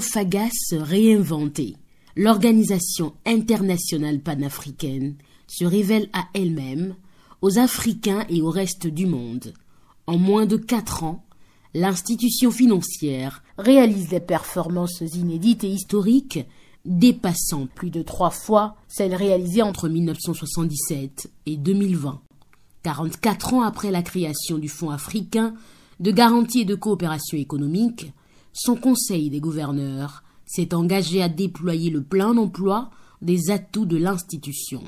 FAGAS réinventée, l'organisation internationale panafricaine se révèle à elle-même, aux Africains et au reste du monde. En moins de 4 ans, l'institution financière réalise des performances inédites et historiques, dépassant plus de 3 fois celles réalisées entre 1977 et 2020. 44 ans après la création du Fonds africain de garantie et de coopération économique, son conseil des gouverneurs s'est engagé à déployer le plein emploi des atouts de l'institution.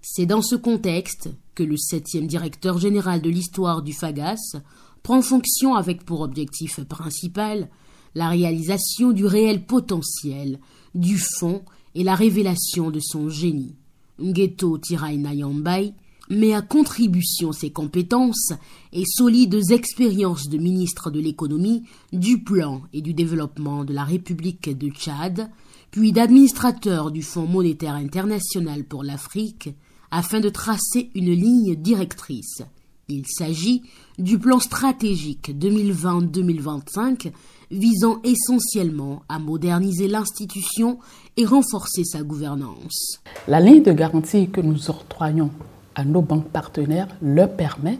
C'est dans ce contexte que le 7e directeur général de l'histoire du FAGAS prend fonction avec pour objectif principal la réalisation du réel potentiel du fonds et la révélation de son génie. Ngeto Tiraina-Yambai met à contribution ses compétences et solides expériences de ministre de l'économie, du plan et du développement de la République de Tchad, puis d'administrateur du Fonds monétaire international pour l'Afrique, afin de tracer une ligne directrice. Il s'agit du plan stratégique 2020-2025 visant essentiellement à moderniser l'institution et renforcer sa gouvernance. La ligne de garantie que nous octroyons à nos banques partenaires leur permet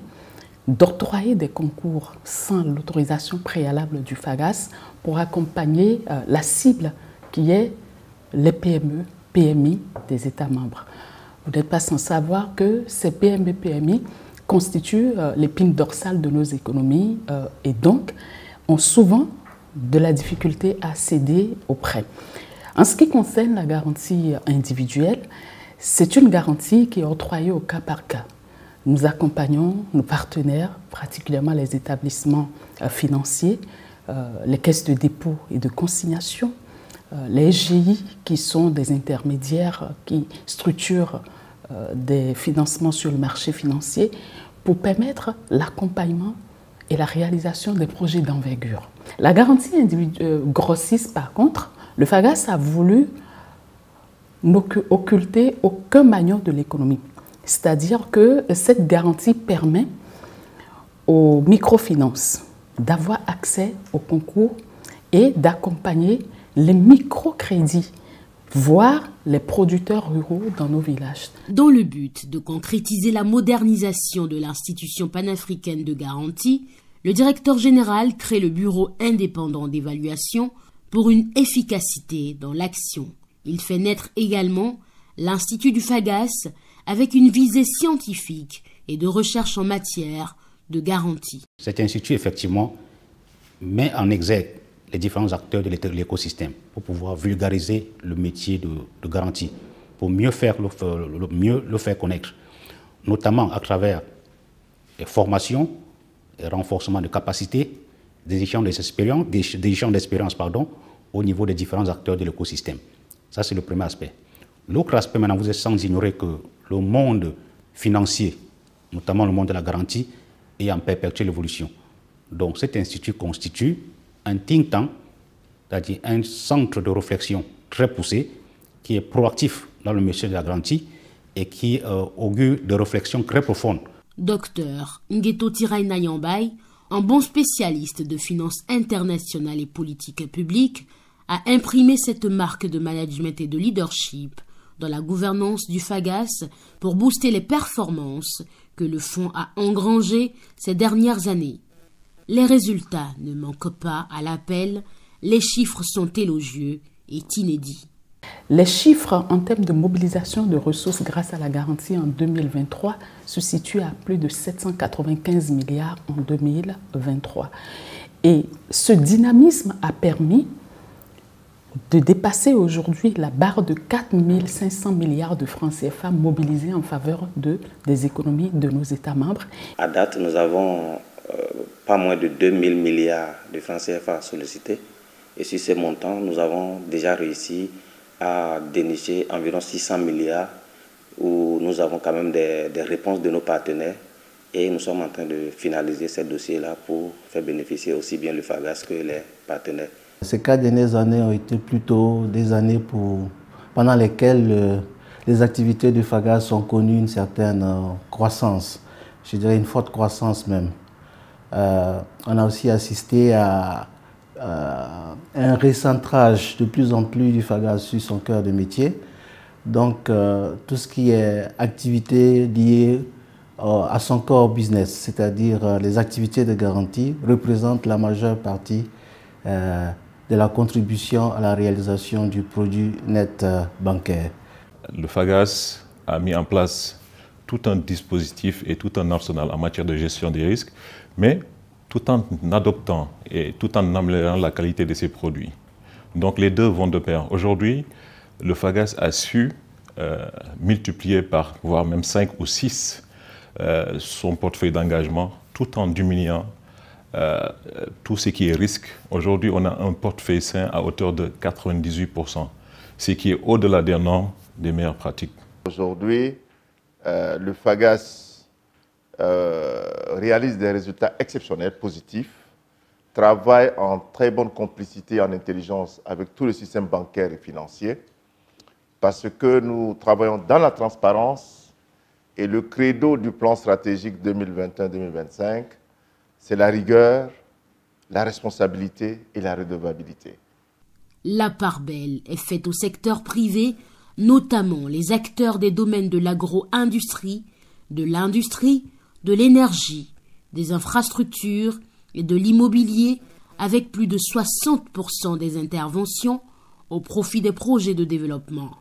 d'octroyer des concours sans l'autorisation préalable du FAGAS pour accompagner la cible qui est les PME, PMI des États membres. Vous n'êtes pas sans savoir que ces PME, PMI constituent l'épine dorsale de nos économies et donc ont souvent de la difficulté à céder aux prêts. En ce qui concerne la garantie individuelle, c'est une garantie qui est octroyée au cas par cas. Nous accompagnons nos partenaires, particulièrement les établissements financiers, les caisses de dépôt et de consignation, les SGI qui sont des intermédiaires qui structurent des financements sur le marché financier pour permettre l'accompagnement et la réalisation des projets d'envergure. La garantie grossiste, par contre, le FAGAS a voulu n'occulter aucun maillon de l'économie. C'est-à-dire que cette garantie permet aux microfinances d'avoir accès au concours et d'accompagner les microcrédits, voire les producteurs ruraux dans nos villages. Dans le but de concrétiser la modernisation de l'institution panafricaine de garantie, le directeur général crée le bureau indépendant d'évaluation pour une efficacité dans l'action. Il fait naître également l'Institut du FAGAS avec une visée scientifique et de recherche en matière de garantie. Cet institut, effectivement, met en exergue les différents acteurs de l'écosystème pour pouvoir vulgariser le métier de garantie, pour mieux le faire connaître, notamment à travers les formations, et renforcement de capacités, des échanges d'expériences au niveau des différents acteurs de l'écosystème. Ça, c'est le premier aspect. L'autre aspect, maintenant, vous êtes sans ignorer que le monde financier, notamment le monde de la garantie, est en perpétuelle évolution. Donc cet institut constitue un think tank, c'est-à-dire un centre de réflexion très poussé, qui est proactif dans le métier de la garantie et qui augure de réflexions très profondes. Docteur Ngeto Tiraina-Yambai, un bon spécialiste de finances internationales et politiques publiques, a imprimé cette marque de management et de leadership dans la gouvernance du FAGAS pour booster les performances que le fonds a engrangées ces dernières années. Les résultats ne manquent pas à l'appel, les chiffres sont élogieux et inédits. Les chiffres en termes de mobilisation de ressources grâce à la garantie en 2023 se situent à plus de 795 milliards en 2023. Et ce dynamisme a permis de dépasser aujourd'hui la barre de 4 500 milliards de francs CFA mobilisés en faveur des économies de nos États membres. À date, nous avons pas moins de 2 000 milliards de francs CFA sollicités. Et sur ces montants, nous avons déjà réussi à dénicher environ 600 milliards où nous avons quand même des réponses de nos partenaires et nous sommes en train de finaliser ces dossiers-là pour faire bénéficier aussi bien le FAGAS que les partenaires. Ces 4 dernières années ont été plutôt des années pendant lesquelles les activités du FAGAS ont connu une certaine croissance, je dirais une forte croissance même. On a aussi assisté à un recentrage de plus en plus du FAGAS sur son cœur de métier. Donc, tout ce qui est activité liée à son core business, c'est-à-dire les activités de garantie, représentent la majeure partie de la contribution à la réalisation du produit net bancaire. Le FAGAS a mis en place tout un dispositif et tout un arsenal en matière de gestion des risques, mais tout en adoptant et tout en améliorant la qualité de ses produits. Donc les deux vont de pair. Aujourd'hui, le FAGAS a su multiplier par, voire même 5 ou 6 son portefeuille d'engagement, tout en diminuant tout ce qui est risque. Aujourd'hui, on a un portefeuille sain à hauteur de 98%, ce qui est au-delà des normes des meilleures pratiques. Aujourd'hui, le FAGAS réalise des résultats exceptionnels, positifs, travaille en très bonne complicité, en intelligence avec tout le système bancaire et financier, parce que nous travaillons dans la transparence et le credo du plan stratégique 2021-2025, c'est la rigueur, la responsabilité et la redevabilité. La part belle est faite au secteur privé, notamment les acteurs des domaines de l'agro-industrie, de l'industrie, de l'énergie, des infrastructures et de l'immobilier, avec plus de 60% des interventions au profit des projets de développement.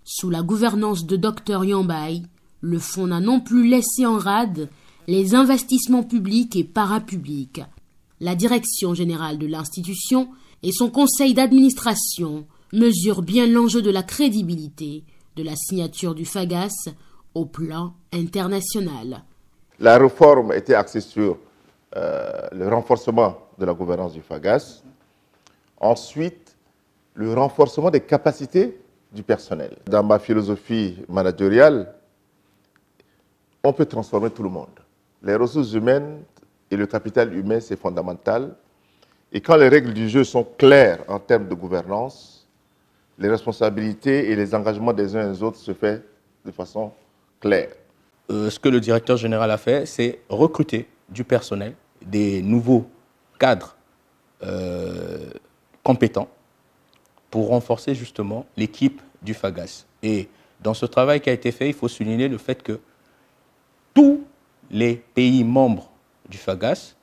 Sous la gouvernance de Dr Yambay, le fonds n'a non plus laissé en rade les investissements publics et parapublics. La direction générale de l'institution et son conseil d'administration mesurent bien l'enjeu de la crédibilité de la signature du FAGAS au plan international. La réforme était axée sur le renforcement de la gouvernance du FAGAS. Ensuite, le renforcement des capacités du personnel. Dans ma philosophie managériale, on peut transformer tout le monde. Les ressources humaines et le capital humain, c'est fondamental. Et quand les règles du jeu sont claires en termes de gouvernance, les responsabilités et les engagements des uns et des autres se font de façon claire. Ce que le directeur général a fait, c'est recruter du personnel, des nouveaux cadres compétents pour renforcer justement l'équipe du FAGAS. Et dans ce travail qui a été fait, il faut souligner le fait que tous les pays membres du FAGAS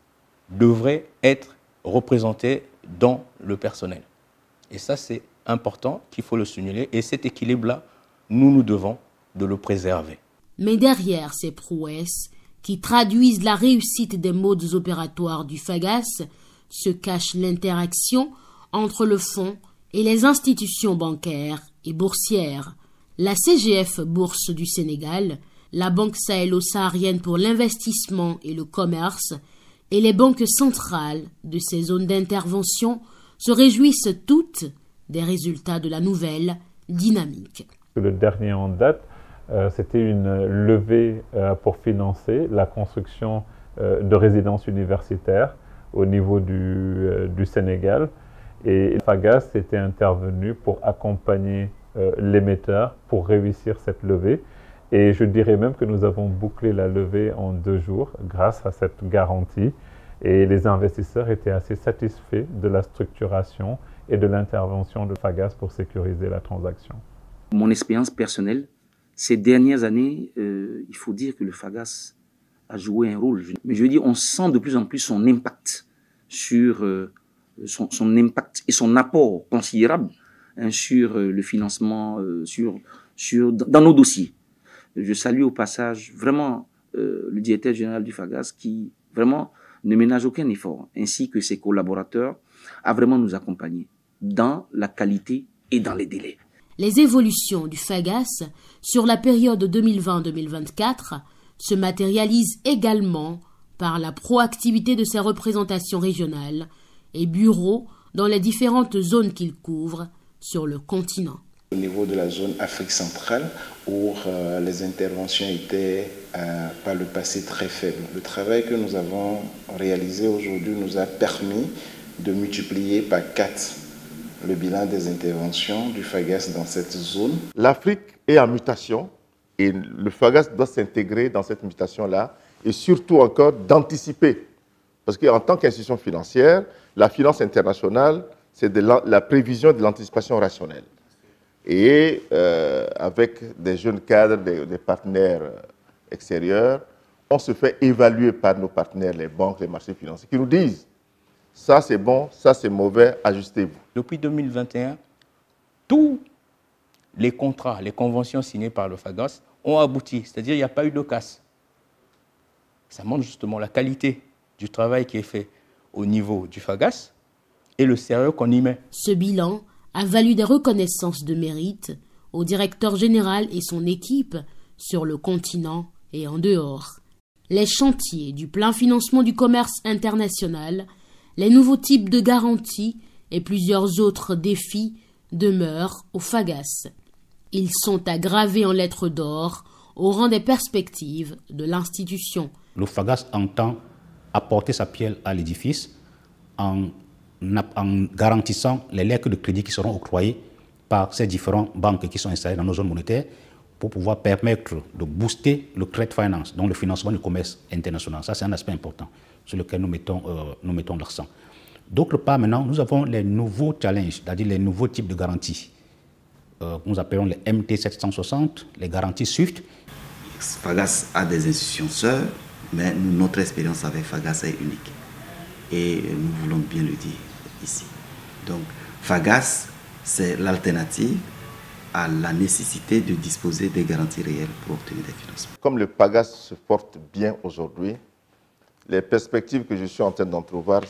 devraient être représentés dans le personnel. Et ça, c'est important, qu'il faut le souligner. Et cet équilibre-là, nous devons de le préserver. Mais derrière ces prouesses, qui traduisent la réussite des modes opératoires du FAGAS, se cache l'interaction entre le fonds et les institutions bancaires et boursières. La CGF Bourse du Sénégal, la Banque sahélo-saharienne pour l'investissement et le commerce et les banques centrales de ces zones d'intervention se réjouissent toutes des résultats de la nouvelle dynamique. Le dernier en date, c'était une levée pour financer la construction de résidences universitaires au niveau du Sénégal. Et FAGAS était intervenu pour accompagner l'émetteur pour réussir cette levée. Et je dirais même que nous avons bouclé la levée en 2 jours grâce à cette garantie. Et les investisseurs étaient assez satisfaits de la structuration et de l'intervention de FAGAS pour sécuriser la transaction. Mon expérience personnelle, ces dernières années, il faut dire que le FAGAS a joué un rôle. Mais je veux dire, on sent de plus en plus son impact sur son impact et son apport considérable sur le financement, dans nos dossiers. Je salue au passage vraiment le directeur général du FAGAS qui vraiment ne ménage aucun effort, ainsi que ses collaborateurs, à vraiment nous accompagner dans la qualité et dans les délais. Les évolutions du FAGAS sur la période 2020-2024 se matérialisent également par la proactivité de ses représentations régionales et bureaux dans les différentes zones qu'il couvre sur le continent. Au niveau de la zone Afrique centrale, où les interventions étaient par le passé très faibles. Le travail que nous avons réalisé aujourd'hui nous a permis de multiplier par 4 le bilan des interventions du FAGAS dans cette zone. L'Afrique est en mutation et le FAGAS doit s'intégrer dans cette mutation-là et surtout encore d'anticiper Parce qu'en tant qu'institution financière, la finance internationale, c'est de la prévision de l'anticipation rationnelle. Et avec des jeunes cadres, des partenaires extérieurs, on se fait évaluer par nos partenaires, les banques, les marchés financiers, qui nous disent « ça c'est bon, ça c'est mauvais, ajustez-vous ». Depuis 2021, tous les contrats, les conventions signées par le FAGAS ont abouti, c'est-à-dire qu'il n'y a pas eu de casse. Ça montre justement la qualité du travail qui est fait au niveau du FAGAS et le sérieux qu'on y met. Ce bilan a valu des reconnaissances de mérite au directeur général et son équipe sur le continent et en dehors. Les chantiers du plein financement du commerce international, les nouveaux types de garanties et plusieurs autres défis demeurent au FAGAS. Ils sont à graver en lettres d'or au rang des perspectives de l'institution. Le FAGAS entend apporter sa pierre à l'édifice en garantissant les lettres de crédit qui seront octroyées par ces différentes banques qui sont installées dans nos zones monétaires pour pouvoir permettre de booster le trade finance, donc le financement du commerce international. Ça, c'est un aspect important sur lequel nous mettons l'accent. D'autre part, maintenant, nous avons les nouveaux challenges, c'est-à-dire les nouveaux types de garanties. Nous appelons les MT760, les garanties SWIFT. FAGAS a des institutions sœurs, mais notre expérience avec FAGAS est unique. Et nous voulons bien le dire ici. Donc, FAGAS, c'est l'alternative à la nécessité de disposer des garanties réelles pour obtenir des financements. Comme le FAGAS se porte bien aujourd'hui, les perspectives que je suis en train d'entrevoir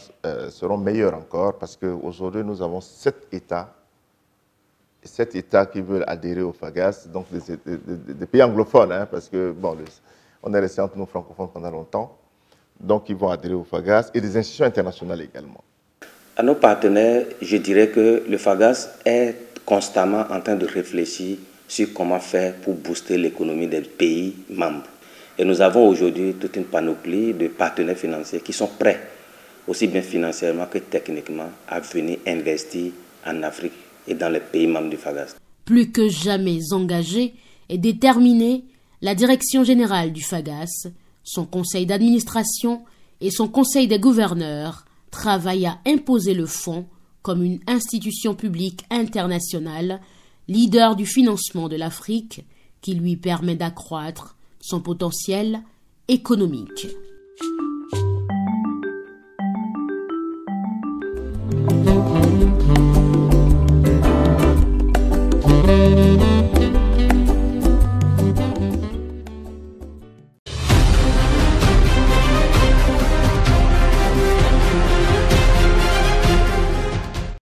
seront meilleures encore parce qu'aujourd'hui, nous avons 7 États qui veulent adhérer au FAGAS, donc des pays anglophones, hein, parce que bon, on est resté entre nous francophones pendant longtemps, donc ils vont adhérer au FAGAS et des institutions internationales également. À nos partenaires, je dirais que le FAGAS est constamment en train de réfléchir sur comment faire pour booster l'économie des pays membres. Et nous avons aujourd'hui toute une panoplie de partenaires financiers qui sont prêts, aussi bien financièrement que techniquement, à venir investir en Afrique et dans les pays membres du FAGAS. Plus que jamais engagée et déterminée, la direction générale du FAGAS, son conseil d'administration et son conseil des gouverneurs travaillent à imposer le fonds comme une institution publique internationale, leader du financement de l'Afrique, qui lui permet d'accroître son potentiel économique.